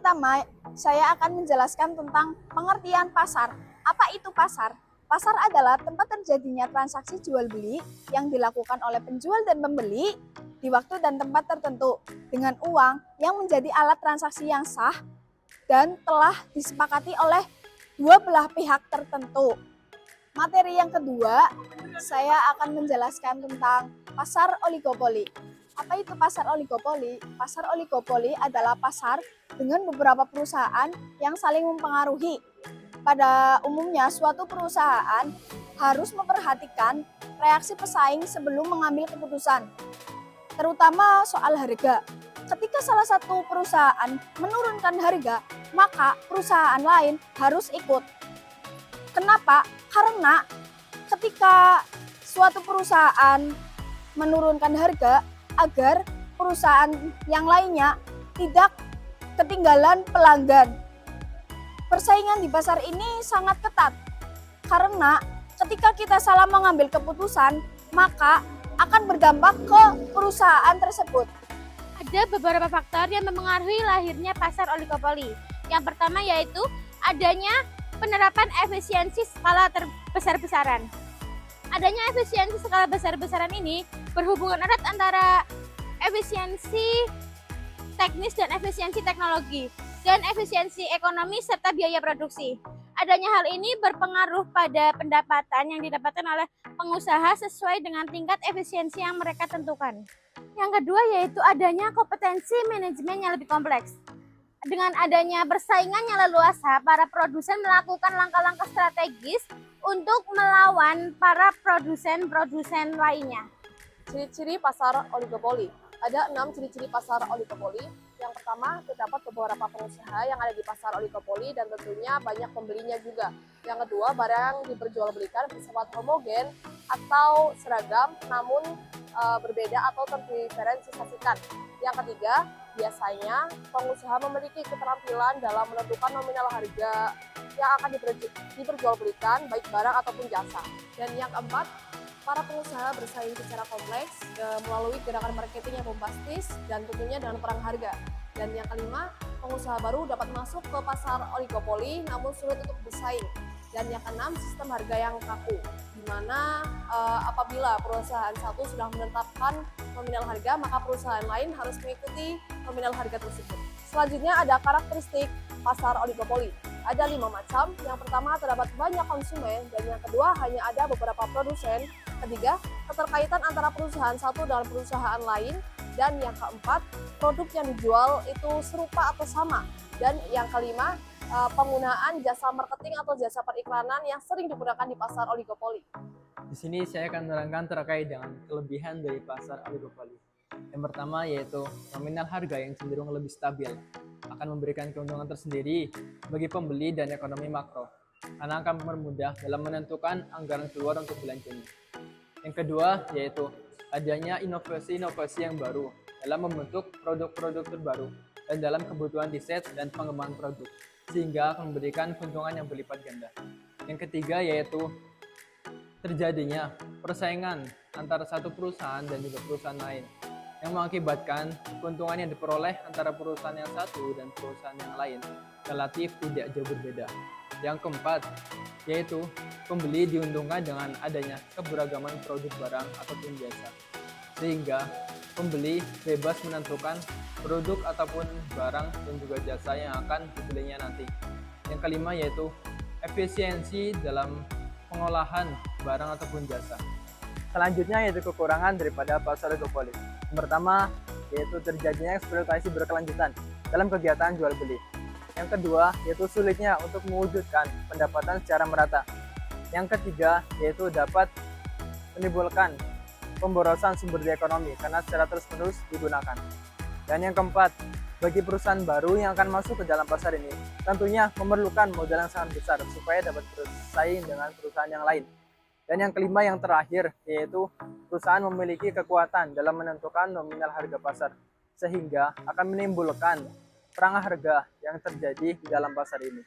pertama, saya akan menjelaskan tentang pengertian pasar. Apa itu pasar? Pasar adalah tempat terjadinya transaksi jual beli yang dilakukan oleh penjual dan pembeli di waktu dan tempat tertentu dengan uang yang menjadi alat transaksi yang sah dan telah disepakati oleh dua belah pihak tertentu. Materi yang kedua, saya akan menjelaskan tentang pasar oligopoli. Apa itu pasar oligopoli? Pasar oligopoli adalah pasar dengan beberapa perusahaan yang saling mempengaruhi. Pada umumnya, suatu perusahaan harus memperhatikan reaksi pesaing sebelum mengambil keputusan, terutama soal harga. Ketika salah satu perusahaan menurunkan harga, maka perusahaan lain harus ikut. Kenapa? Karena ketika suatu perusahaan menurunkan harga agar perusahaan yang lainnya tidak ketinggalan pelanggan. Persaingan di pasar ini sangat ketat karena ketika kita salah mengambil keputusan, maka akan berdampak ke perusahaan tersebut. Ada beberapa faktor yang mempengaruhi lahirnya pasar oligopoli. Yang pertama yaitu adanya penerapan efisiensi skala besar-besaran. Adanya efisiensi skala besar-besaran ini berhubungan erat antara efisiensi teknis dan efisiensi teknologi, dan efisiensi ekonomi serta biaya produksi. Adanya hal ini berpengaruh pada pendapatan yang didapatkan oleh pengusaha sesuai dengan tingkat efisiensi yang mereka tentukan. Yang kedua yaitu adanya kompetensi manajemen yang lebih kompleks. Dengan adanya persaingan yang leluasa, para produsen melakukan langkah-langkah strategis untuk melawan para produsen-produsen lainnya. Ciri-ciri pasar oligopoli. Ada 6 ciri-ciri pasar oligopoli. Yang pertama, terdapat beberapa pengusaha yang ada di pasar oligopoli dan tentunya banyak pembelinya juga. Yang kedua, barang diperjualbelikan bersifat homogen atau seragam namun berbeda atau terdiferensiasikan. Yang ketiga, biasanya pengusaha memiliki keterampilan dalam menentukan nominal harga yang akan diperjualbelikan baik barang ataupun jasa. Dan yang keempat, para pengusaha bersaing secara kompleks melalui gerakan marketing yang bombastis dan tentunya dengan perang harga. Dan yang kelima, pengusaha baru dapat masuk ke pasar oligopoli namun sulit untuk bersaing. Dan yang keenam, sistem harga yang kaku, di mana apabila perusahaan satu sudah menetapkan nominal harga, maka perusahaan lain harus mengikuti nominal harga tersebut. Selanjutnya ada karakteristik pasar oligopoli. Ada 5 macam. Yang pertama, terdapat banyak konsumen, dan yang kedua, hanya ada beberapa produsen. Ketiga, keterkaitan antara perusahaan satu dengan perusahaan lain. Dan yang keempat, produk yang dijual itu serupa atau sama. Dan yang kelima, penggunaan jasa marketing atau jasa periklanan yang sering digunakan di pasar oligopoli. Di sini saya akan menerangkan terkait dengan kelebihan dari pasar oligopoli. Yang pertama yaitu nominal harga yang cenderung lebih stabil, akan memberikan keuntungan tersendiri bagi pembeli dan ekonomi makro, karena akan mempermudah dalam menentukan anggaran keluar untuk belanjanya. Yang kedua yaitu adanya inovasi-inovasi yang baru dalam membentuk produk-produk terbaru dan dalam kebutuhan riset dan pengembangan produk, sehingga akan memberikan keuntungan yang berlipat ganda. Yang ketiga yaitu terjadinya persaingan antara satu perusahaan dan juga perusahaan lain, yang mengakibatkan keuntungan yang diperoleh antara perusahaan yang satu dan perusahaan yang lain relatif tidak jauh berbeda. Yang keempat yaitu pembeli diuntungkan dengan adanya keberagaman produk barang ataupun jasa, sehingga pembeli bebas menentukan produk ataupun barang dan juga jasa yang akan dibelinya nanti. Yang kelima yaitu efisiensi dalam pengolahan barang ataupun jasa. Selanjutnya yaitu kekurangan daripada pasar oligopoli. Yang pertama yaitu terjadinya eksploitasi berkelanjutan dalam kegiatan jual beli. Yang kedua yaitu sulitnya untuk mewujudkan pendapatan secara merata. Yang ketiga yaitu dapat menimbulkan pemborosan sumber daya ekonomi karena secara terus-menerus digunakan. Dan yang keempat, bagi perusahaan baru yang akan masuk ke dalam pasar ini, tentunya memerlukan modal yang sangat besar supaya dapat bersaing dengan perusahaan yang lain. Dan yang kelima, yang terakhir, yaitu perusahaan memiliki kekuatan dalam menentukan nominal harga pasar, sehingga akan menimbulkan perang harga yang terjadi di dalam pasar ini.